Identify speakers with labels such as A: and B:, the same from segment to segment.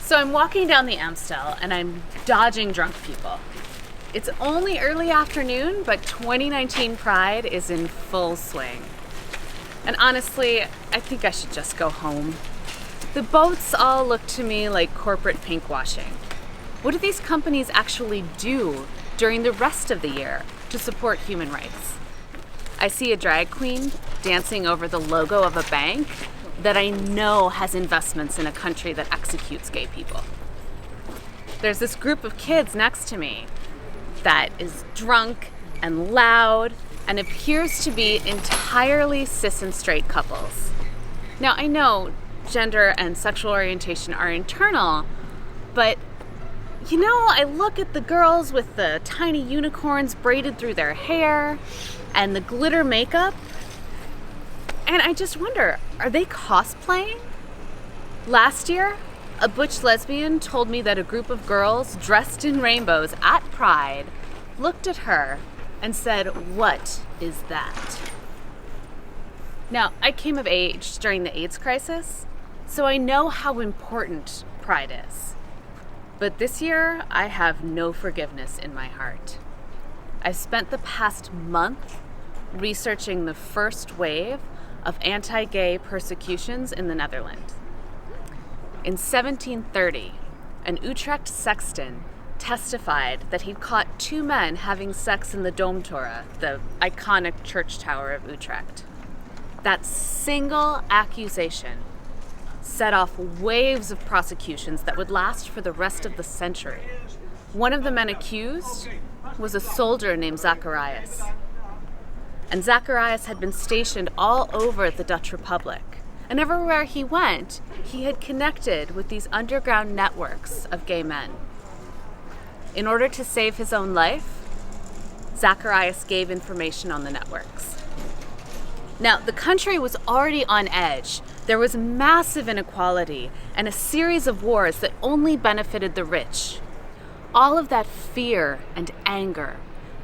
A: So I'm walking down the Amstel and I'm dodging drunk people. It's only early afternoon, but 2019 Pride is in full swing. And honestly, I think I should just go home. The boats all look to me like corporate pinkwashing. What do these companies actually do during the rest of the year to support human rights? I see a drag queen dancing over the logo of a bank that I know has investments in a country that executes gay people. There's this group of kids next to me that is drunk and loud and appears to be entirely cis and straight couples. Now, I know gender and sexual orientation are internal, but I look at the girls with the tiny unicorns braided through their hair and the glitter makeup, and I just wonder, are they cosplaying? Last year, a butch lesbian told me that a group of girls dressed in rainbows at Pride looked at her and said, "What is that?" Now, I came of age during the AIDS crisis, so I know how important Pride is. But this year, I have no forgiveness in my heart. I've spent the past month researching the first wave of anti-gay persecutions in the Netherlands. In 1730, an Utrecht sexton testified that he'd caught two men having sex in the Domtoren, the iconic church tower of Utrecht. That single accusation set off waves of prosecutions that would last for the rest of the century. One of the men accused was a soldier named Zacharias. And Zacharias had been stationed all over the Dutch Republic. And everywhere he went, he had connected with these underground networks of gay men. In order to save his own life, Zacharias gave information on the networks. Now, the country was already on edge. There was massive inequality and a series of wars that only benefited the rich. All of that fear and anger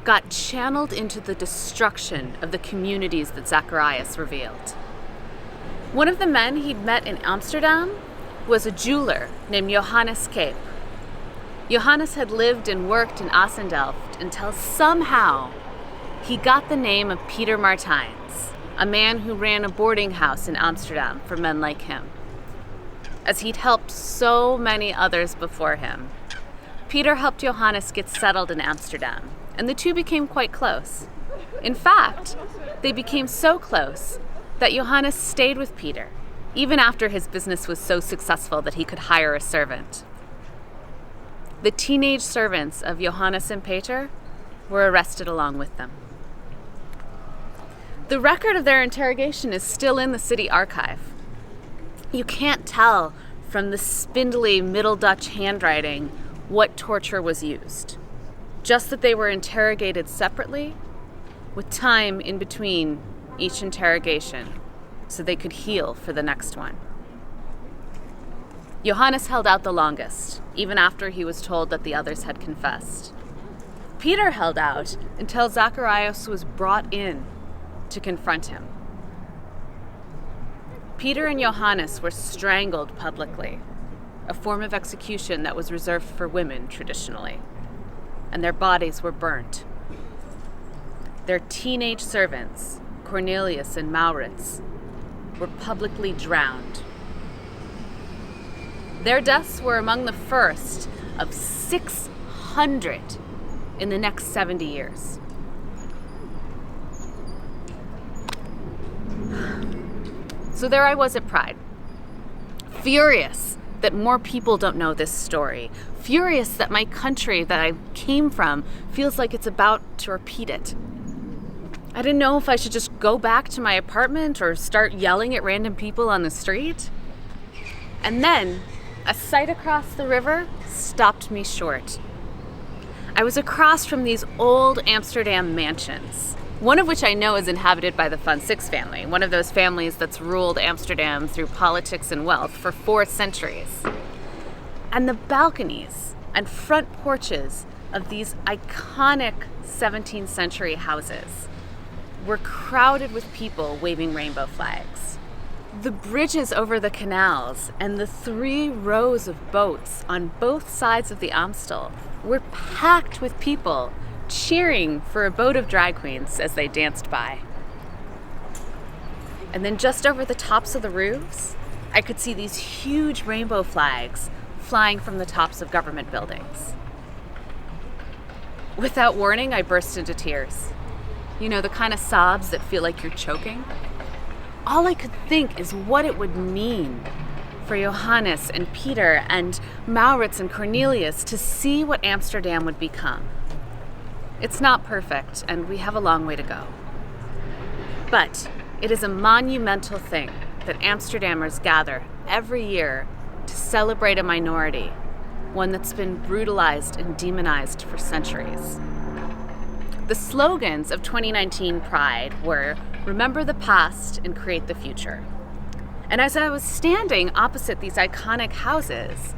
A: got channeled into the destruction of the communities that Zacharias revealed. One of the men he'd met in Amsterdam was a jeweler named Johannes Cape. Johannes had lived and worked in Assendelft until somehow he got the name of Peter Martins, a man who ran a boarding house in Amsterdam for men like him. As he'd helped so many others before him, Peter helped Johannes get settled in Amsterdam, and the two became quite close. In fact, they became so close that Johannes stayed with Peter, even after his business was so successful that he could hire a servant. The teenage servants of Johannes and Peter were arrested along with them. The record of their interrogation is still in the city archive. You can't tell from the spindly Middle Dutch handwriting what torture was used, just that they were interrogated separately with time in between each interrogation so they could heal for the next one. Johannes held out the longest, even after he was told that the others had confessed. Peter held out until Zacharias was brought in to confront him. Peter and Johannes were strangled publicly, a form of execution that was reserved for women traditionally, and their bodies were burnt. Their teenage servants, Cornelius and Maurits, were publicly drowned. Their deaths were among the first of 600 in the next 70 years. So there I was at Pride, furious that more people don't know this story, furious that my country that I came from feels like it's about to repeat it. I didn't know if I should just go back to my apartment or start yelling at random people on the street. And then a sight across the river stopped me short. I was across from these old Amsterdam mansions, one of which I know is inhabited by the Van Six family, one of those families that's ruled Amsterdam through politics and wealth for 4 centuries. And the balconies and front porches of these iconic 17th century houses were crowded with people waving rainbow flags. The bridges over the canals and the 3 rows of boats on both sides of the Amstel were packed with people cheering for a boat of drag queens as they danced by. And then just over the tops of the roofs, I could see these huge rainbow flags flying from the tops of government buildings. Without warning, I burst into tears. You know, the kind of sobs that feel like you're choking? All I could think is what it would mean for Johannes and Peter and Maurits and Cornelius to see what Amsterdam would become. It's not perfect, and we have a long way to go. But it is a monumental thing that Amsterdammers gather every year to celebrate a minority, one that's been brutalized and demonized for centuries. The slogans of 2019 Pride were, "Remember the past and create the future." And as I was standing opposite these iconic houses,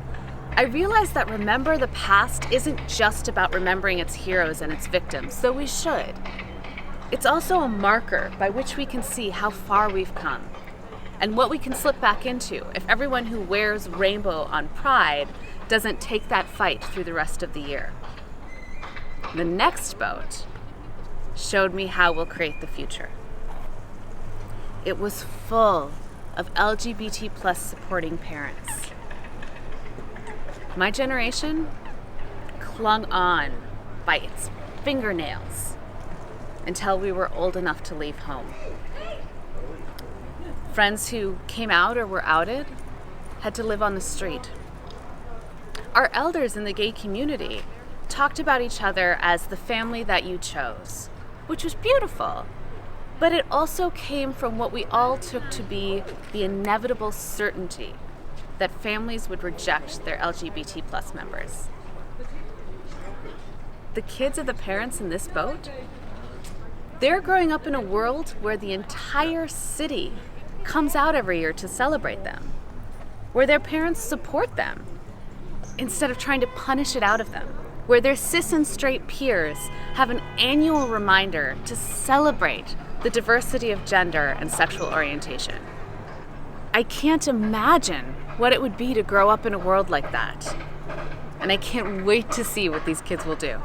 A: I realized that remember the past isn't just about remembering its heroes and its victims, though we should. It's also a marker by which we can see how far we've come and what we can slip back into if everyone who wears rainbow on Pride doesn't take that fight through the rest of the year. The next boat showed me how we'll create the future. It was full of LGBT plus supporting parents. My generation clung on by its fingernails until we were old enough to leave home. Friends who came out or were outed had to live on the street. Our elders in the gay community talked about each other as the family that you chose, which was beautiful, but it also came from what we all took to be the inevitable certainty that families would reject their LGBT plus members. The kids of the parents in this boat, they're growing up in a world where the entire city comes out every year to celebrate them, where their parents support them instead of trying to punish it out of them, where their cis and straight peers have an annual reminder to celebrate the diversity of gender and sexual orientation. I can't imagine what it would be to grow up in a world like that, and I can't wait to see what these kids will do.